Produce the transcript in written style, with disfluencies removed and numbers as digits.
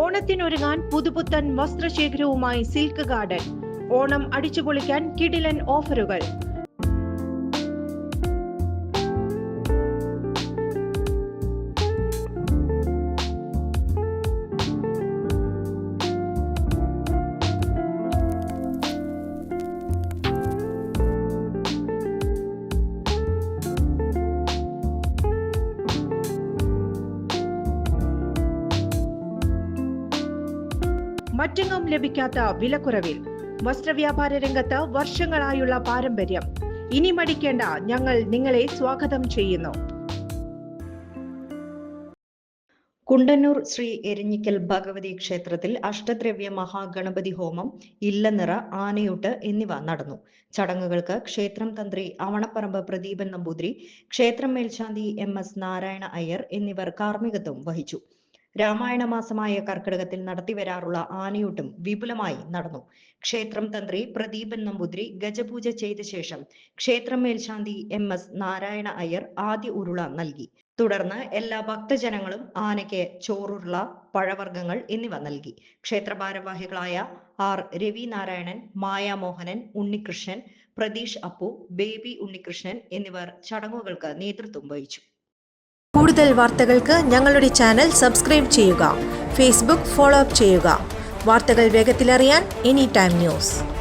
ഓണത്തിനൊരുങ്ങാൻ പുതുപുത്തൻ വസ്ത്രശേഖരവുമായി silk garden. Onam അടിച്ചുപൊളിക്കാൻ കിടിലൻ ഓഫറുകൾ. മറ്റെങ്ങും ലഭിക്കാത്ത വിലക്കുറവിൽ വസ്ത്രവ്യാപാര രംഗത്ത് വർഷങ്ങളായുള്ള പാരമ്പര്യം. ഇനി മടിക്കേണ്ട, ഞങ്ങൾ നിങ്ങളെ സ്വാഗതം ചെയ്യുന്നു. കുണ്ടന്നൂർ ശ്രീ എരിഞ്ഞിക്കൽ ഭഗവതി ക്ഷേത്രത്തിൽ അഷ്ടദ്രവ്യ മഹാഗണപതി ഹോമം, ഇല്ലനിറ, ആനയൂട്ട് എന്നിവ നടന്നു. ചടങ്ങുകൾക്ക് ക്ഷേത്രം തന്ത്രി അവണപ്പറമ്പ് പ്രദീപൻ നമ്പൂതിരി, ക്ഷേത്രം മേൽശാന്തി MS നാരായണ അയ്യർ എന്നിവർ കാർമ്മികത്വം വഹിച്ചു. രാമായണ മാസമായ കർക്കിടകത്തിൽ നടത്തിവരാറുള്ള ആനയൂട്ടും വിപുലമായി നടന്നു. ക്ഷേത്രം തന്ത്രി പ്രദീപൻ നമ്പൂതിരി ഗജപൂജ ചെയ്ത ശേഷം ക്ഷേത്രം മേൽശാന്തി MS നാരായണ അയ്യർ ആദ്യ ഉരുള നൽകി. തുടർന്ന് എല്ലാ ഭക്തജനങ്ങളും ആനയ്ക്ക് ചോറുരുള, പഴവർഗ്ഗങ്ങൾ എന്നിവ നൽകി. ക്ഷേത്ര ഭാരവാഹികളായ R രവി നാരായണൻ, മായാമോഹനൻ, ഉണ്ണികൃഷ്ണൻ, പ്രതീഷ് അപ്പു, ബേബി ഉണ്ണികൃഷ്ണൻ എന്നിവർ ചടങ്ങുകൾക്ക് നേതൃത്വം വഹിച്ചു. കൂടുതൽ വാർത്തകൾക്ക് ഞങ്ങളുടെ ചാനൽ സബ്സ്ക്രൈബ് ചെയ്യുക. ഫേസ്ബുക്ക് ഫോളോ അപ്പ് ചെയ്യുക. വാർത്തകൾ വേഗത്തിലറിയാൻ Anytime News.